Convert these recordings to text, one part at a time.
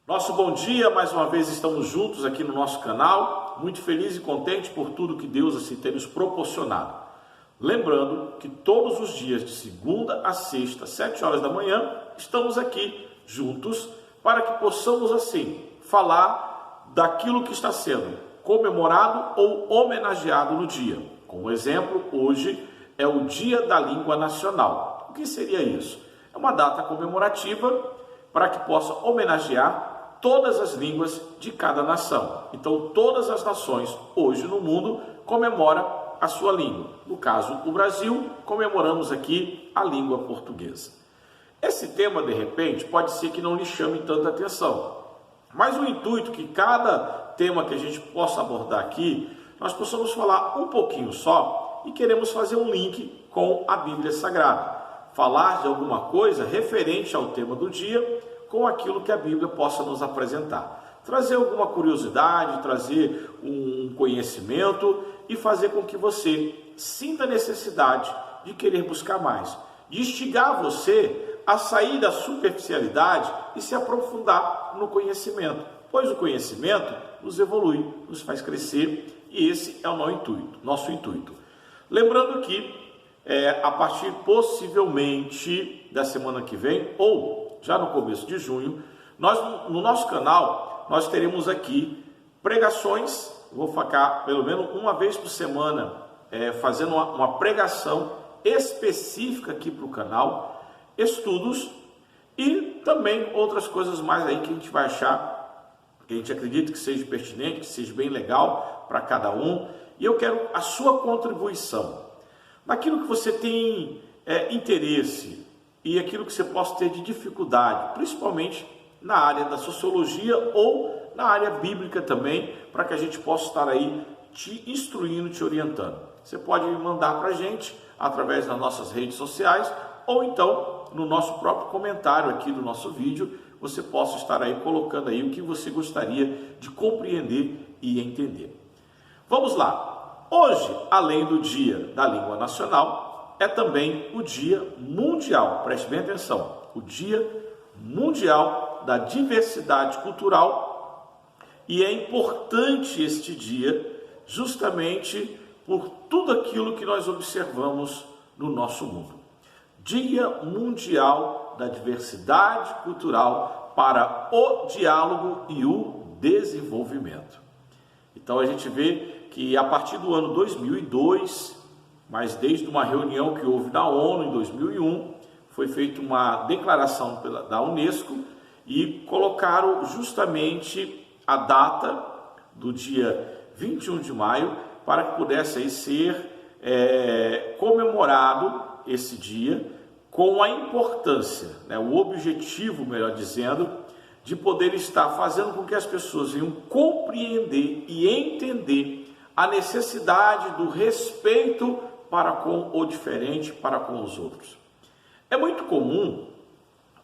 Nosso bom dia, mais uma vez estamos juntos aqui no nosso canal, muito feliz e contente por tudo que Deus assim tem nos proporcionado. Lembrando que todos os dias, de segunda a sexta, 7 horas da manhã, estamos aqui juntos para que possamos assim falar daquilo que está sendo comemorado ou homenageado no dia. Como exemplo, hoje é o Dia da Língua Nacional. O que seria isso? É uma data comemorativa para que possa homenagear todas as línguas de cada nação. Então, todas as nações hoje no mundo comemoram a sua língua. No caso, o Brasil, comemoramos aqui a língua portuguesa. Esse tema, de repente, pode ser que não lhe chame tanta atenção, mas o intuito que cada tema que a gente possa abordar aqui, nós possamos falar um pouquinho só e queremos fazer um link com a Bíblia Sagrada. Falar de alguma coisa referente ao tema do dia com aquilo que a Bíblia possa nos apresentar. Trazer alguma curiosidade, trazer um conhecimento e fazer com que você sinta a necessidade de querer buscar mais. De instigar você a sair da superficialidade e se aprofundar no conhecimento. Pois o conhecimento nos evolui, nos faz crescer e esse é o nosso intuito. Lembrando que a partir possivelmente da semana que vem ou já no começo de junho, no nosso canal, nós teremos aqui pregações, vou ficar pelo menos uma vez por semana fazendo uma pregação específica aqui para o canal, estudos e também outras coisas mais aí que a gente vai achar, que a gente acredita que seja pertinente, que seja bem legal para cada um. E eu quero a sua contribuição naquilo que você tem interesse e aquilo que você possa ter de dificuldade, principalmente na área da sociologia ou na área bíblica também, para que a gente possa estar aí te instruindo, te orientando. Você pode mandar para a gente através das nossas redes sociais ou então no nosso próprio comentário aqui do nosso vídeo, você possa estar aí colocando aí o que você gostaria de compreender e entender. Vamos lá! Hoje, além do Dia da Língua Nacional, é também o Dia Mundial, preste bem atenção, o Dia Mundial da Diversidade Cultural, e é importante este dia justamente por tudo aquilo que nós observamos no nosso mundo. Dia Mundial da Diversidade Cultural para o diálogo e o desenvolvimento. Então a gente vê que a partir do ano 2002, mas desde uma reunião que houve na ONU em 2001, foi feita uma declaração da Unesco e colocaram justamente a data do dia 21 de maio para que pudesse aí ser comemorado esse dia com a importância, o objetivo, melhor dizendo, de poder estar fazendo com que as pessoas venham compreender e entender a necessidade do respeito para com o diferente, para com os outros. É muito comum,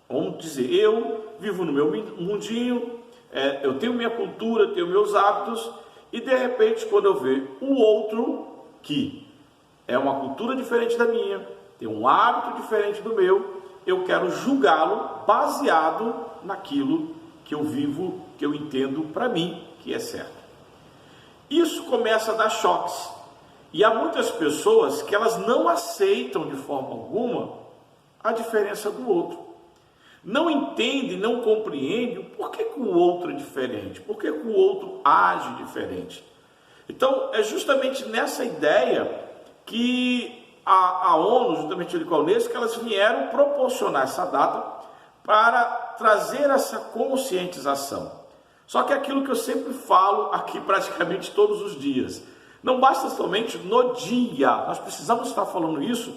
vamos dizer, eu vivo no meu mundinho, eu tenho minha cultura, tenho meus hábitos, e de repente quando eu vejo o outro, que é uma cultura diferente da minha, tem um hábito diferente do meu, eu quero julgá-lo baseado naquilo que eu vivo, que eu entendo para mim que é certo. Isso começa a dar choques. E há muitas pessoas que elas não aceitam de forma alguma a diferença do outro. Não entendem, não compreendem por que o outro é diferente, por que o outro age diferente. Então, é justamente nessa ideia que a ONU, juntamente com a Unesco, elas vieram proporcionar essa data para trazer essa conscientização. Só que é aquilo que eu sempre falo aqui praticamente todos os dias. Não basta somente no dia, nós precisamos estar falando isso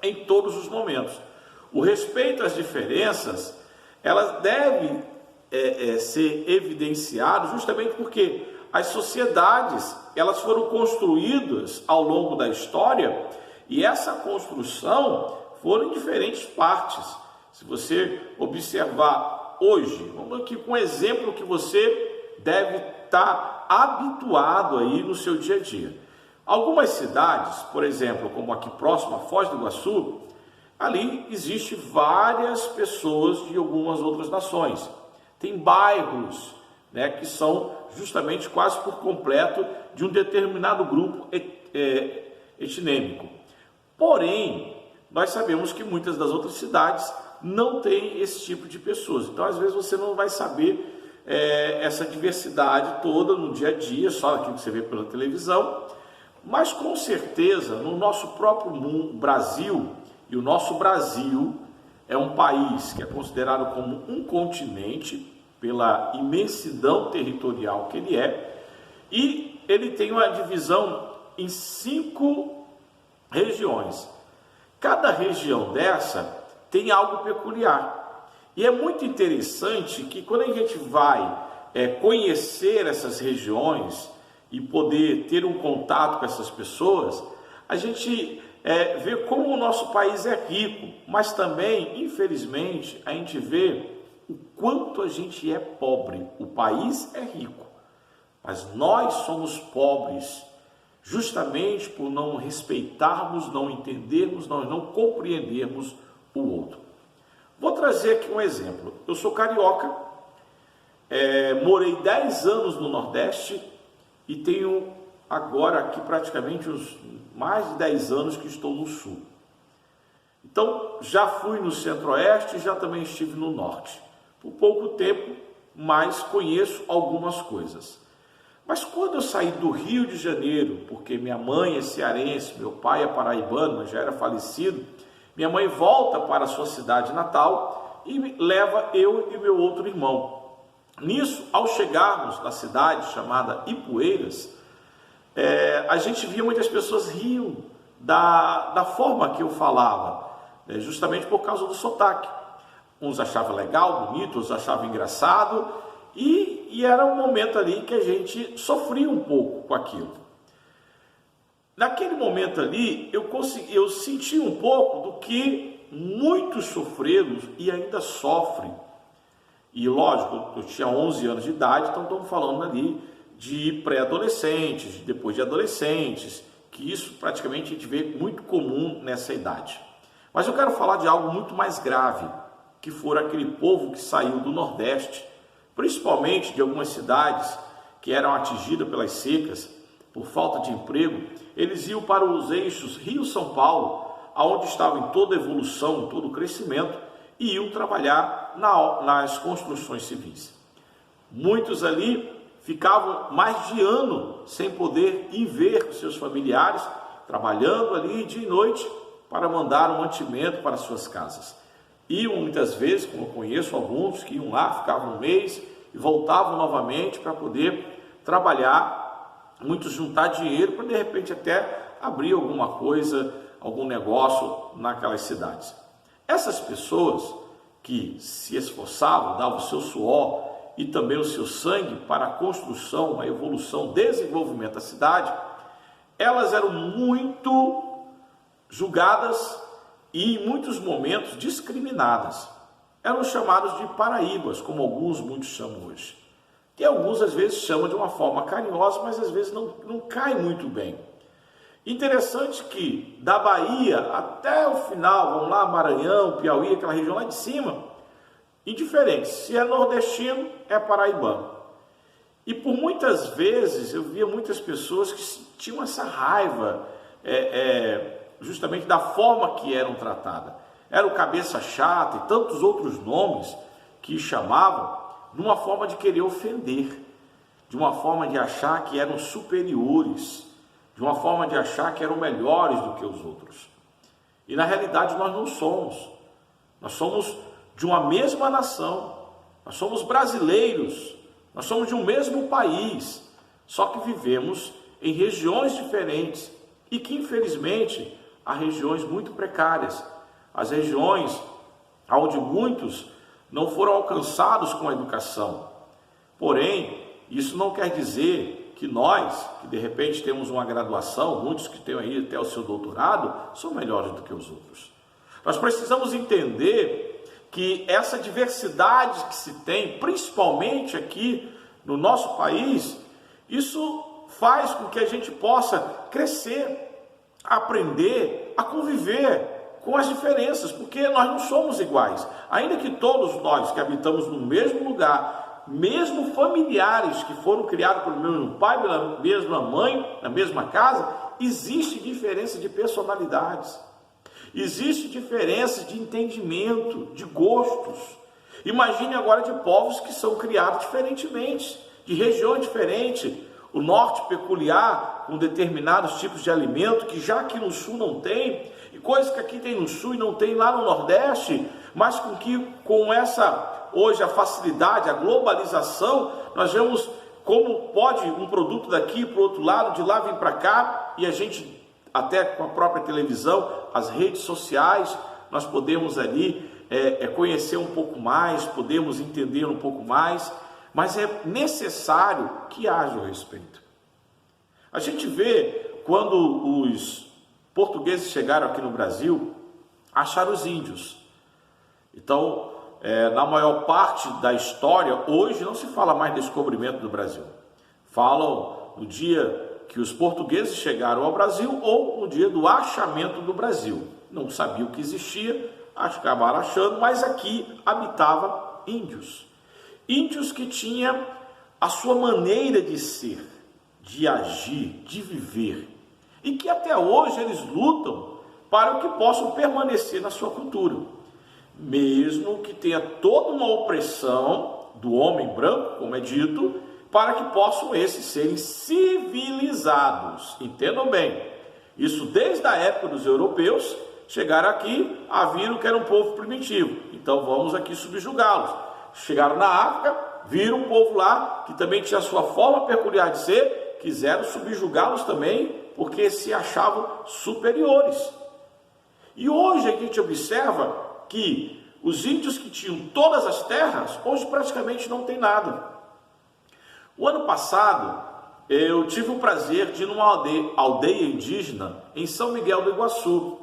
em todos os momentos. O respeito às diferenças, elas devem ser evidenciadas justamente porque as sociedades, elas foram construídas ao longo da história e essa construção foram em diferentes partes. Se você observar hoje. Vamos aqui com um exemplo que você deve estar habituado aí no seu dia a dia. Algumas cidades, por exemplo, como aqui próximo a Foz do Iguaçu, ali existe várias pessoas de algumas outras nações. Tem bairros, né, que são justamente quase por completo de um determinado grupo etnêmico. Porém, nós sabemos que muitas das outras cidades não têm esse tipo de pessoas. Então, às vezes, você não vai saber essa diversidade toda no dia a dia, só aquilo que você vê pela televisão. Mas, com certeza, no nosso próprio Brasil, e o nosso Brasil é um país que é considerado como um continente, pela imensidão territorial que ele é, e ele tem uma divisão em 5 regiões. Cada região dessa tem algo peculiar. E é muito interessante que quando a gente vai conhecer essas regiões e poder ter um contato com essas pessoas, a gente vê como o nosso país é rico, mas também, infelizmente, a gente vê o quanto a gente é pobre. O país é rico, mas nós somos pobres, justamente por não respeitarmos, não entendermos, não compreendermos o outro. Vou trazer aqui um exemplo. Eu sou carioca, morei 10 anos no Nordeste e tenho agora aqui praticamente uns mais de 10 anos que estou no Sul. Então, já fui no Centro-Oeste e já também estive no Norte. Por pouco tempo, mas conheço algumas coisas. Mas quando eu saí do Rio de Janeiro, porque minha mãe é cearense, meu pai é paraibano, mas já era falecido, minha mãe volta para a sua cidade natal e leva eu e meu outro irmão. Nisso, ao chegarmos na cidade chamada Ipueiras, a gente via muitas pessoas riam da forma que eu falava, justamente por causa do sotaque. Uns achavam legal, bonito, outros achavam engraçado, e era um momento ali que a gente sofria um pouco com aquilo. Naquele momento ali, eu senti um pouco do que muitos sofreram e ainda sofrem. E lógico, eu tinha 11 anos de idade, então estamos falando ali de pré-adolescentes, depois de adolescentes, que isso praticamente a gente vê muito comum nessa idade. Mas eu quero falar de algo muito mais grave, que for aquele povo que saiu do Nordeste, principalmente de algumas cidades que eram atingidas pelas secas, por falta de emprego. Eles iam para os eixos Rio-São Paulo, onde estava em toda a evolução, em todo o crescimento, e iam trabalhar nas construções civis. Muitos ali ficavam mais de ano sem poder ir ver os seus familiares, trabalhando ali dia e noite para mandar um mantimento para suas casas. Iam muitas vezes, como eu conheço alguns, que iam lá, ficavam um mês e voltavam novamente para poder trabalhar, muitos juntar dinheiro para de repente até abrir alguma coisa, algum negócio naquelas cidades. Essas pessoas que se esforçavam, davam o seu suor e também o seu sangue para a construção, a evolução, desenvolvimento da cidade, elas eram muito julgadas e em muitos momentos discriminadas. Eram chamados de paraíbas, como muitos chamam hoje. E alguns às vezes chamam de uma forma carinhosa, mas às vezes não cai muito bem. Interessante que da Bahia até o final, vamos lá, Maranhão, Piauí, aquela região lá de cima, indiferente, se é nordestino, é paraibano. E por muitas vezes eu via muitas pessoas que tinham essa raiva, justamente da forma que eram tratadas. Era o cabeça chata e tantos outros nomes que chamavam, numa forma de querer ofender, de uma forma de achar que eram superiores, de uma forma de achar que eram melhores do que os outros. E na realidade nós não somos. Nós somos de uma mesma nação, nós somos brasileiros, nós somos de um mesmo país, só que vivemos em regiões diferentes e que infelizmente há regiões muito precárias, as regiões onde muitos não foram alcançados com a educação. Porém, isso não quer dizer que nós, que de repente temos uma graduação, muitos que têm aí até o seu doutorado, são melhores do que os outros. Nós precisamos entender que essa diversidade que se tem, principalmente aqui no nosso país, isso faz com que a gente possa crescer, aprender a conviver com as diferenças, porque nós não somos iguais. Ainda que todos nós que habitamos no mesmo lugar, mesmo familiares que foram criados pelo mesmo pai, pela mesma mãe, na mesma casa, existe diferença de personalidades, existe diferença de entendimento, de gostos. Imagine agora de povos que são criados diferentemente, de regiões diferentes, o norte peculiar, com determinados tipos de alimento que já aqui no sul não tem, e coisas que aqui tem no sul e não tem lá no nordeste, mas com essa, hoje, a facilidade, a globalização, nós vemos como pode um produto daqui para o outro lado, de lá vir para cá, e a gente, até com a própria televisão, as redes sociais, nós podemos ali conhecer um pouco mais, podemos entender um pouco mais, mas é necessário que haja o respeito. A gente vê quando os portugueses chegaram aqui no Brasil, acharam os índios. Então, na maior parte da história, hoje não se fala mais descobrimento do Brasil. Falam no dia que os portugueses chegaram ao Brasil ou no dia do achamento do Brasil. Não sabiam que existia, acabaram achando, mas aqui habitava índios. Índios que tinham a sua maneira de ser, de agir, de viver, e que até hoje eles lutam para que possam permanecer na sua cultura, mesmo que tenha toda uma opressão do homem branco, como é dito, para que possam esses serem civilizados. Entendam bem, isso desde a época dos europeus, chegaram aqui, viram que era um povo primitivo, então vamos aqui subjugá-los. Chegaram na África, viram um povo lá que também tinha a sua forma peculiar de ser, quiseram subjugá-los também, porque se achavam superiores. E hoje a gente observa que os índios que tinham todas as terras, hoje praticamente não tem nada. O ano passado, eu tive o prazer de ir numa aldeia indígena em São Miguel do Iguaçu.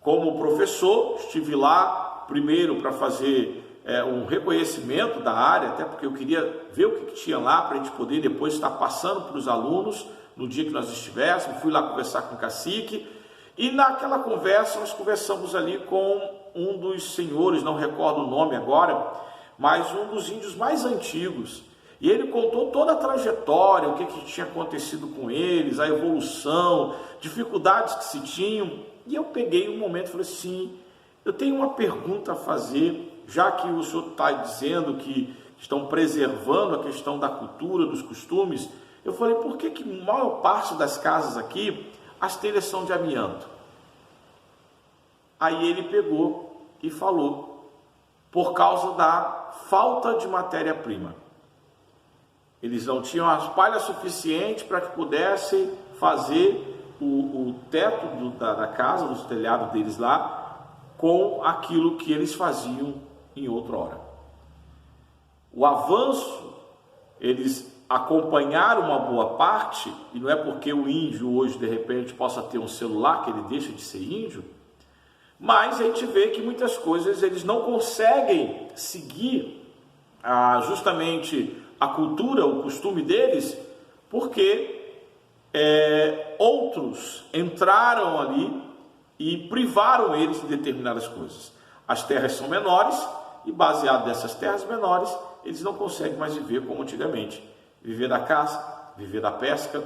Como professor, estive lá primeiro para fazer um reconhecimento da área, até porque eu queria ver o que tinha lá, para a gente poder depois estar passando para os alunos, no dia que nós estivéssemos. Fui lá conversar com o cacique, e naquela conversa nós conversamos ali com um dos senhores, não recordo o nome agora, mas um dos índios mais antigos, e ele contou toda a trajetória, o que tinha acontecido com eles, a evolução, dificuldades que se tinham, e eu peguei um momento e falei assim, eu tenho uma pergunta a fazer, já que o senhor está dizendo que estão preservando a questão da cultura, dos costumes, eu falei, por que a maior parte das casas aqui, as telhas são de amianto? Aí ele pegou e falou, por causa da falta de matéria-prima. Eles não tinham as palhas suficientes para que pudessem fazer o teto da casa, dos telhados deles lá, com aquilo que eles faziam em outra hora. O avanço, eles acompanharam uma boa parte, e não é porque o índio hoje de repente possa ter um celular que ele deixa de ser índio, mas a gente vê que muitas coisas eles não conseguem seguir justamente a cultura, o costume deles, porque outros entraram ali e privaram eles de determinadas coisas. As terras são menores, e baseado nessas terras menores, eles não conseguem mais viver como antigamente. Viver da caça, viver da pesca,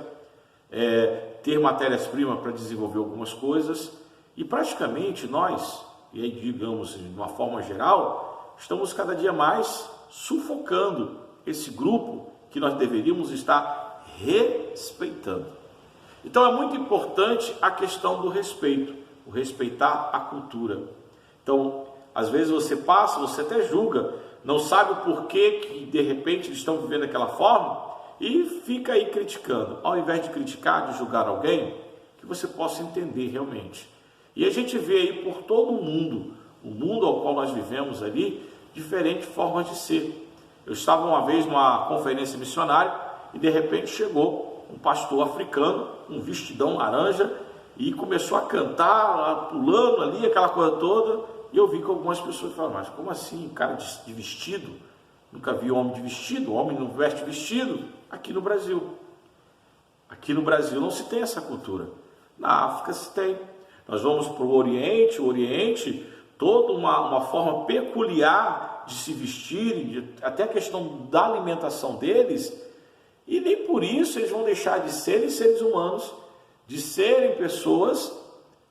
ter matérias-primas para desenvolver algumas coisas. E praticamente nós, e aí digamos de uma forma geral, estamos cada dia mais sufocando esse grupo que nós deveríamos estar respeitando. Então é muito importante a questão do respeito, o respeitar a cultura. Então, às vezes você passa, você até julga, não sabe o porquê que de repente eles estão vivendo daquela forma e fica aí criticando. Ao invés de criticar, de julgar alguém, que você possa entender realmente. E a gente vê aí por todo o mundo ao qual nós vivemos ali, diferentes formas de ser. Eu estava uma vez numa conferência missionária e de repente chegou um pastor africano, um vestidão laranja, e começou a cantar, pulando ali, aquela coisa toda. E eu vi que algumas pessoas falaram, mas como assim, cara de vestido? Nunca vi homem de vestido, homem não veste vestido aqui no Brasil. Aqui no Brasil não se tem essa cultura. Na África se tem. Nós vamos para o Oriente, toda uma forma peculiar de se vestir, até a questão da alimentação deles, e nem por isso eles vão deixar de serem seres humanos, de serem pessoas,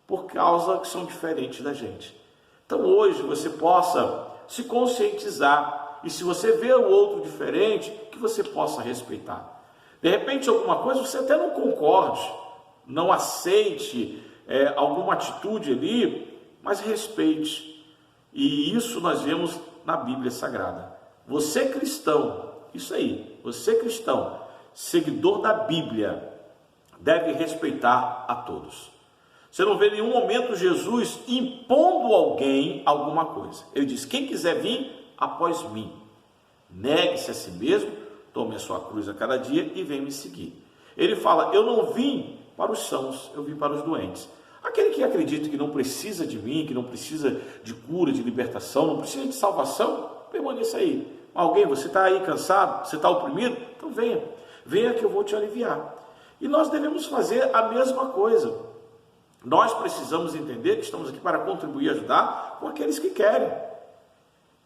por causa que são diferentes da gente. Então hoje você possa se conscientizar, e se você vê o outro diferente, que você possa respeitar. De repente alguma coisa você até não concorde, não aceite alguma atitude ali, mas respeite. E isso nós vemos na Bíblia Sagrada. Você cristão, isso aí, você cristão, seguidor da Bíblia, deve respeitar a todos. Você não vê em nenhum momento Jesus impondo a alguém alguma coisa. Ele diz, quem quiser vir após mim, negue-se a si mesmo, tome a sua cruz a cada dia e venha me seguir. Ele fala, eu não vim para os sãos, eu vim para os doentes. Aquele que acredita que não precisa de mim, que não precisa de cura, de libertação, não precisa de salvação, permaneça aí. Alguém, você está aí cansado, você está oprimido? Então venha, venha que eu vou te aliviar. E nós devemos fazer a mesma coisa. Nós precisamos entender que estamos aqui para contribuir e ajudar com aqueles que querem.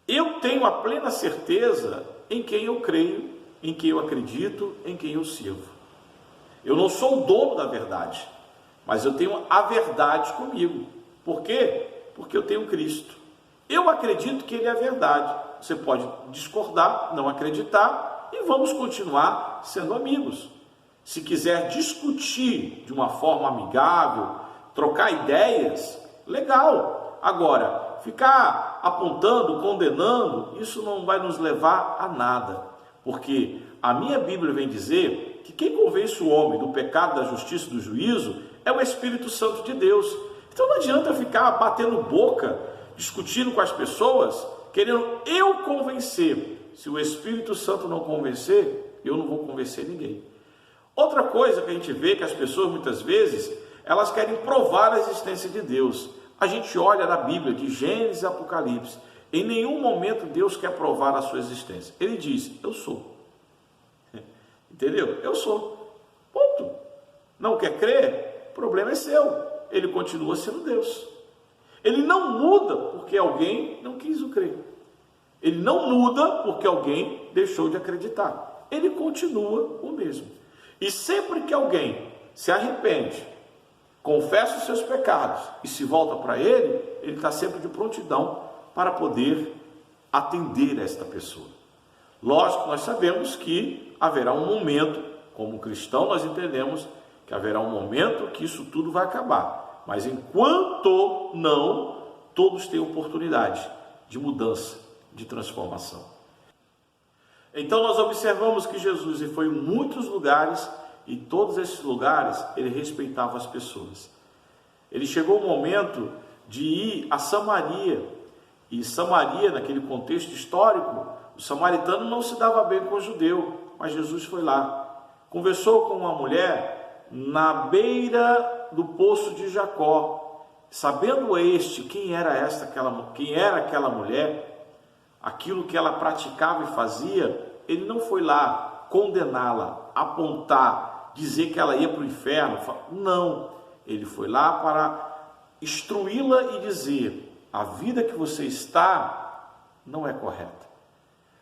Eu tenho a plena certeza em quem eu creio, em quem eu acredito, em quem eu sirvo. Eu não sou o dono da verdade, mas eu tenho a verdade comigo. Por quê? Porque eu tenho Cristo. Eu acredito que Ele é a verdade. Você pode discordar, não acreditar, e vamos continuar sendo amigos. Se quiser discutir de uma forma amigável, trocar ideias, legal. Agora, ficar apontando, condenando, isso não vai nos levar a nada. Porque a minha Bíblia vem dizer que quem convence o homem do pecado, da justiça e do juízo é o Espírito Santo de Deus. Então não adianta ficar batendo boca, discutindo com as pessoas, querendo eu convencer. Se o Espírito Santo não convencer, eu não vou convencer ninguém. Outra coisa que a gente vê que as pessoas muitas vezes, elas querem provar a existência de Deus. A gente olha na Bíblia, de Gênesis e Apocalipse, em nenhum momento Deus quer provar a sua existência. Ele diz, eu sou. Entendeu? Eu sou. Ponto. Não quer crer? O problema é seu. Ele continua sendo Deus. Ele não muda porque alguém não quis o crer. Ele não muda porque alguém deixou de acreditar. Ele continua o mesmo. E sempre que alguém se arrepende, confessa os seus pecados e se volta para Ele, Ele está sempre de prontidão para poder atender esta pessoa. Lógico, nós sabemos que haverá um momento, como cristão nós entendemos que haverá um momento que isso tudo vai acabar. Mas enquanto não, todos têm oportunidade de mudança, de transformação. Então nós observamos que Jesus foi em muitos lugares e em todos esses lugares ele respeitava as pessoas. Ele chegou o momento de ir a Samaria, e Samaria, naquele contexto histórico, o samaritano não se dava bem com o judeu, mas Jesus foi lá, conversou com uma mulher na beira do poço de Jacó. Sabendo quem era aquela mulher, aquilo que ela praticava e fazia, ele não foi lá condená-la, apontar, dizer que ela ia para o inferno. Não, ele foi lá para instruí-la e dizer, a vida que você está não é correta.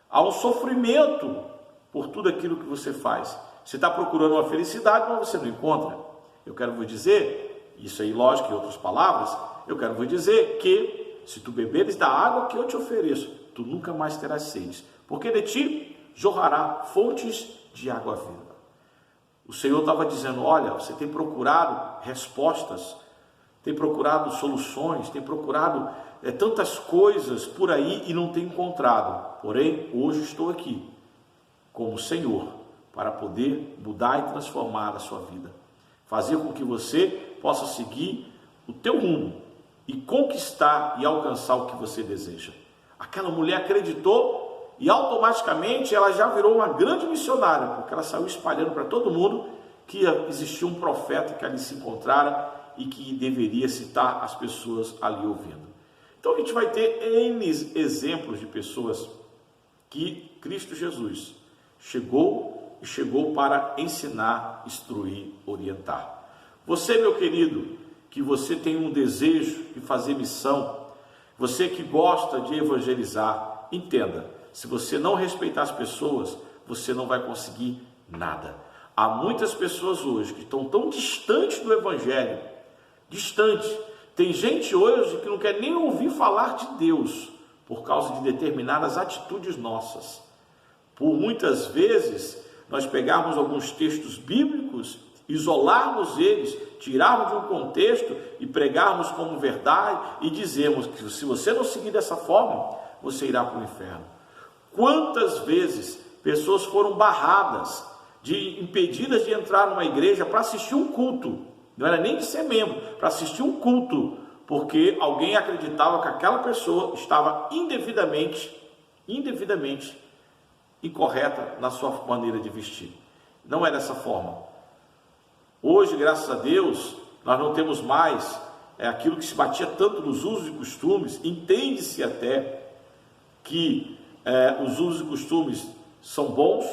Há um sofrimento por tudo aquilo que você faz. Você está procurando uma felicidade, mas você não encontra. Eu quero vos dizer, isso aí lógico em outras palavras, eu quero vos dizer que se tu beberes da água que eu te ofereço, tu nunca mais terás sede, porque de ti jorrará fontes de água viva. O Senhor estava dizendo, olha, você tem procurado respostas, tem procurado soluções, tem procurado tantas coisas por aí e não tem encontrado. Porém, hoje estou aqui como Senhor para poder mudar e transformar a sua vida. Fazer com que você possa seguir o teu rumo e conquistar e alcançar o que você deseja. Aquela mulher acreditou e automaticamente ela já virou uma grande missionária, porque ela saiu espalhando para todo mundo que existia um profeta que ali se encontrara e que deveria citar as pessoas ali ouvindo. Então a gente vai ter N exemplos de pessoas que Cristo Jesus chegou e chegou para ensinar, instruir, orientar. Você, meu querido, que você tem um desejo de fazer missão, você que gosta de evangelizar, entenda, se você não respeitar as pessoas, você não vai conseguir nada. Há muitas pessoas hoje que estão tão distantes do evangelho, distantes. Tem gente hoje que não quer nem ouvir falar de Deus por causa de determinadas atitudes nossas. Por muitas vezes nós pegarmos alguns textos bíblicos, isolarmos eles, tirarmos de um contexto e pregarmos como verdade e dizermos que se você não seguir dessa forma, você irá para o inferno. Quantas vezes pessoas foram barradas, impedidas de entrar numa igreja para assistir um culto, não era nem de ser membro, para assistir um culto, porque alguém acreditava que aquela pessoa estava indevidamente incorreta na sua maneira de vestir. Não é dessa forma. Hoje, graças a Deus, nós não temos mais aquilo que se batia tanto nos usos e costumes. Entende-se até que os usos e costumes são bons,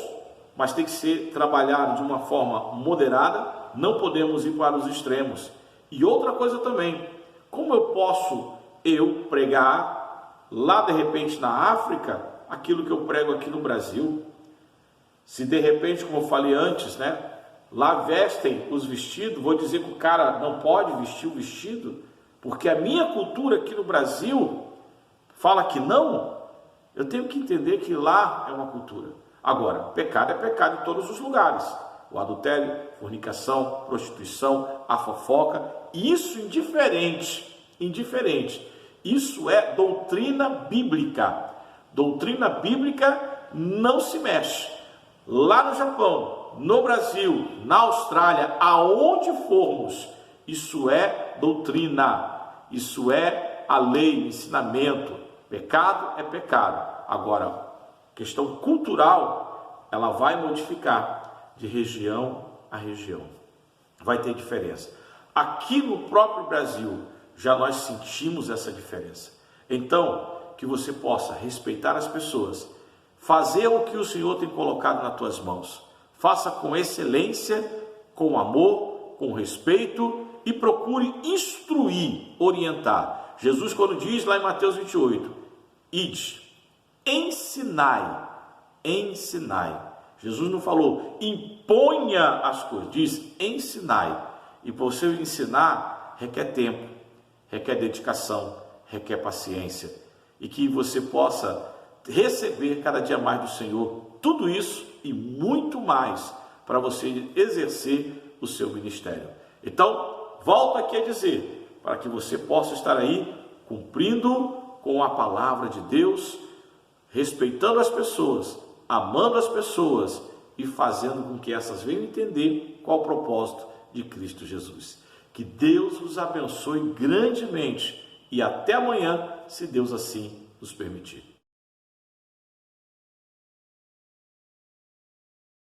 mas tem que ser trabalhado de uma forma moderada, não podemos ir para os extremos. E outra coisa também, como eu posso pregar lá de repente na África, aquilo que eu prego aqui no Brasil? Se de repente, como eu falei antes, lá vestem os vestidos, vou dizer que o cara não pode vestir o vestido, porque a minha cultura aqui no Brasil fala que não, eu tenho que entender que lá é uma cultura. Agora, pecado é pecado em todos os lugares. O adultério, fornicação, prostituição, a fofoca, isso indiferente. Isso é doutrina bíblica. Doutrina bíblica não se mexe. Lá no Japão, no Brasil, na Austrália, aonde formos, isso é doutrina, isso é a lei, o ensinamento. Pecado é pecado. Agora, questão cultural, ela vai modificar de região a região. Vai ter diferença. Aqui no próprio Brasil, já nós sentimos essa diferença. Então, que você possa respeitar as pessoas, fazer o que o Senhor tem colocado nas tuas mãos. Faça com excelência, com amor, com respeito e procure instruir, orientar. Jesus, quando diz lá em Mateus 28, ide, ensinai. Jesus não falou, imponha as coisas, diz, ensinai. E para você ensinar, requer tempo, requer dedicação, requer paciência. E que você possa receber cada dia mais do Senhor tudo isso e muito mais para você exercer o seu ministério. Então, volto aqui a dizer, para que você possa estar aí cumprindo com a palavra de Deus, respeitando as pessoas, amando as pessoas e fazendo com que essas venham entender qual o propósito de Cristo Jesus. Que Deus os abençoe grandemente e até amanhã, se Deus assim nos permitir.